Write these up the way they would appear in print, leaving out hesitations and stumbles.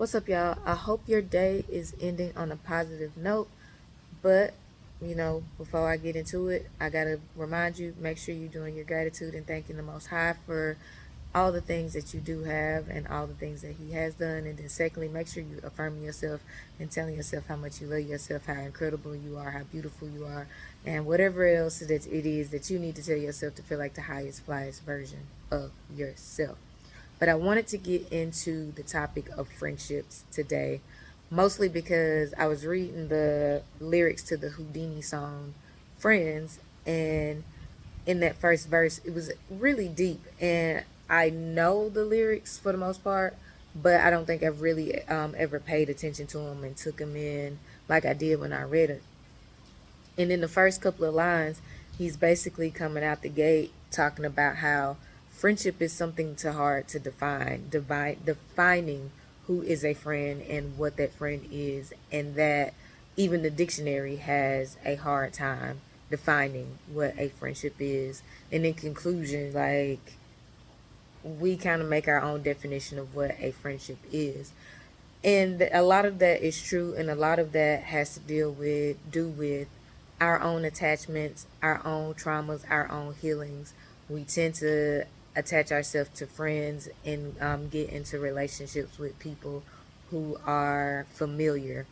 What's up, y'all? I hope your day is ending on a positive note. But, before I get into it, I got to remind you make sure you're doing your gratitude and thanking the Most High for all the things that you do have and all the things that He has done. And then, secondly, make sure you affirm yourself and telling yourself how much you love yourself, how incredible you are, how beautiful you are, and whatever else that it is that you need to tell yourself to feel like the highest, flyest version of yourself. But I wanted to get into the topic of friendships today, mostly because I was reading the lyrics to the Houdini song Friends, and in that first verse, it was really deep. And I know the lyrics for the most part, but I don't think I've really ever paid attention to them and took them in like I did when I read it. And in the first couple of lines, he's basically coming out the gate talking about how friendship is something too hard to defining who is a friend and what that friend is, and that even the dictionary has a hard time defining what a friendship is. And in conclusion, like, we kind of make our own definition of what a friendship is. And a lot of that is true, and a lot of that has to do with our own attachments, our own traumas, our own healings. We tend to attach ourselves to friends and get into relationships with people who are familiar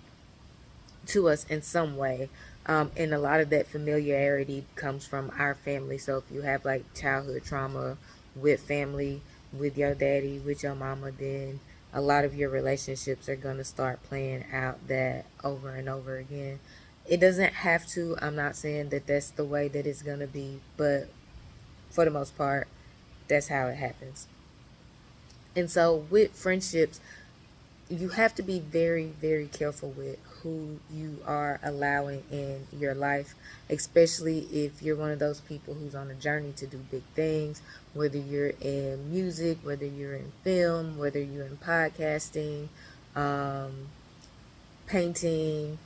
to us in some way. And a lot of that familiarity comes from our family. So if you have like childhood trauma with family, with your daddy, with your mama, then a lot of your relationships are going to start playing out that over and over again. It doesn't have to. I'm not saying that that's the way that it's going to be, but for the most part, that's how it happens. And so with friendships, you have to be very, very careful with who you are allowing in your life, especially if you're one of those people who's on a journey to do big things, whether you're in music, whether you're in film, whether you're in podcasting, um, painting,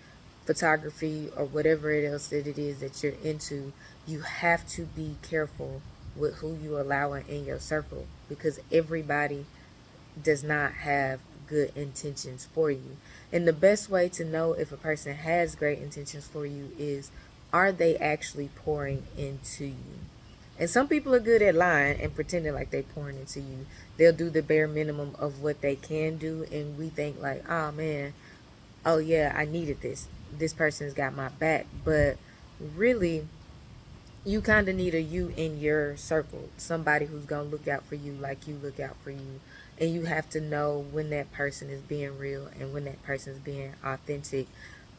photography, or whatever it else that it is that you're into. You have to be careful with who you allow in your circle, because everybody does not have good intentions for you. And the best way to know if a person has great intentions for you is, are they actually pouring into you? And some people are good at lying and pretending like they're pouring into you. They'll do the bare minimum of what they can do, and we think like, oh man, oh yeah, I needed this. This person's got my back. But really, you kind of need a you in your circle, somebody who's going to look out for you like you look out for you. And you have to know when that person is being real and when that person is being authentic.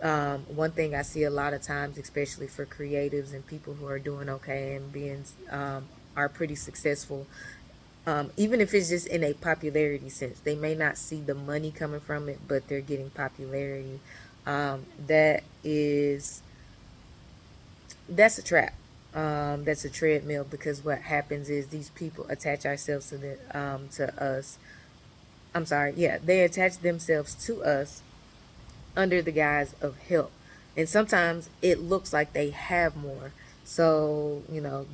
One thing I see a lot of times, especially for creatives and people who are doing okay and being are pretty successful, even if it's just in a popularity sense, they may not see the money coming from it, but they're getting popularity. That is that's a trap. That's a treadmill, because what happens is these people attach ourselves to us. I'm sorry, yeah, they attach themselves to us under the guise of help, and sometimes it looks like they have more. So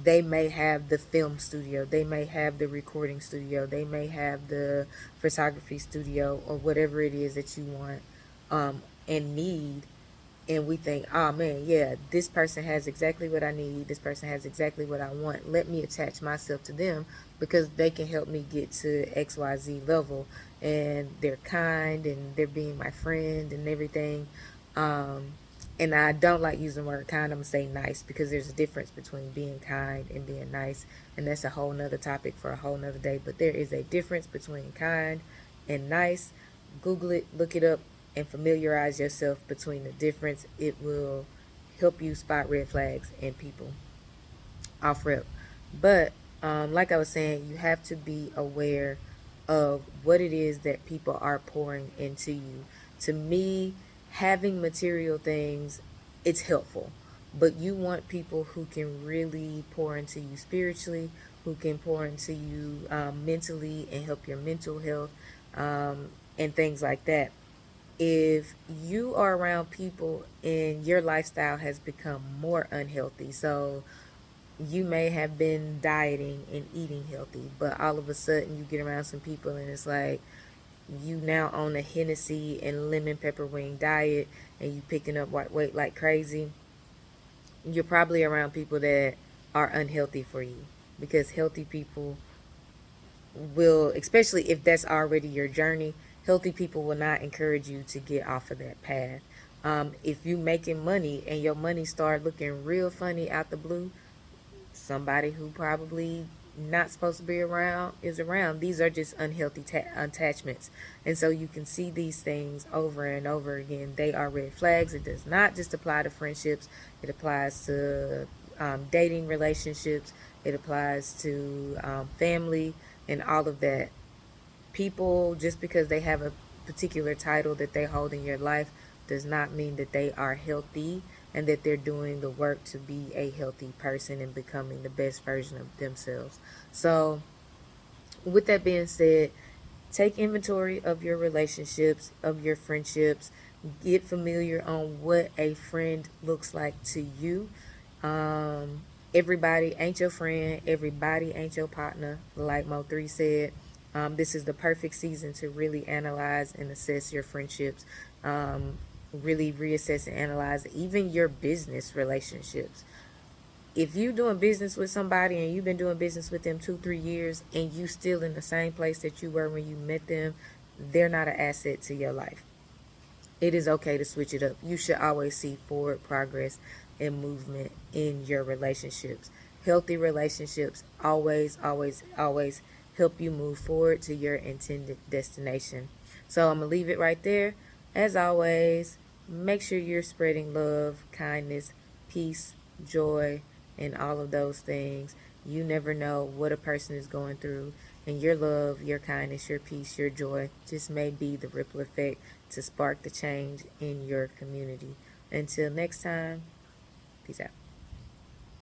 they may have the film studio, they may have the recording studio, they may have the photography studio, or whatever it is that you want and need, and we think, oh man, yeah, this person has exactly what I need. This person has exactly what I want. Let me attach myself to them because they can help me get to XYZ level. And they're kind and they're being my friend and everything. Um, and I don't like using the word kind. I'm going to say nice, because there's a difference between being kind and being nice. And that's a whole nother topic for a whole nother day. But there is a difference between kind and nice. Google it, look it up, and familiarize yourself between the difference. It will help you spot red flags in people off rip. But like I was saying, you have to be aware of what it is that people are pouring into you. To me, having material things, it's helpful, but you want people who can really pour into you spiritually, who can pour into you mentally and help your mental health, and things like that. If you are around people and your lifestyle has become more unhealthy, so you may have been dieting and eating healthy, but all of a sudden you get around some people and it's like you now on a Hennessy and lemon pepper wing diet and you picking up white weight like crazy, you're probably around people that are unhealthy for you, because healthy people will, especially if that's already your journey, healthy people will not encourage you to get off of that path. If you making money and your money start looking real funny out the blue, somebody who probably not supposed to be around is around. These are just unhealthy attachments. And so you can see these things over and over again. They are red flags. It does not just apply to friendships, it applies to dating relationships, it applies to family, and all of that. People, just because they have a particular title that they hold in your life, does not mean that they are healthy and that they're doing the work to be a healthy person and becoming the best version of themselves. So, with that being said, take inventory of your relationships, of your friendships. Get familiar on what a friend looks like to you. Everybody ain't your friend. Everybody ain't your partner. Like Mo3 said, this is the perfect season to really analyze and assess your friendships. Really reassess and analyze even your business relationships. If you doing business with somebody and you've been doing business with them 2-3 years and you still in the same place that you were when you met them, they're not an asset to your life. It is okay to switch it up. You should always see forward progress and movement in your relationships. Healthy relationships always, always, always help you move forward to your intended destination. So I'm going to leave it right there. As always, make sure you're spreading love, kindness, peace, joy, and all of those things. You never know what a person is going through, and your love, your kindness, your peace, your joy just may be the ripple effect to spark the change in your community. Until next time, peace out.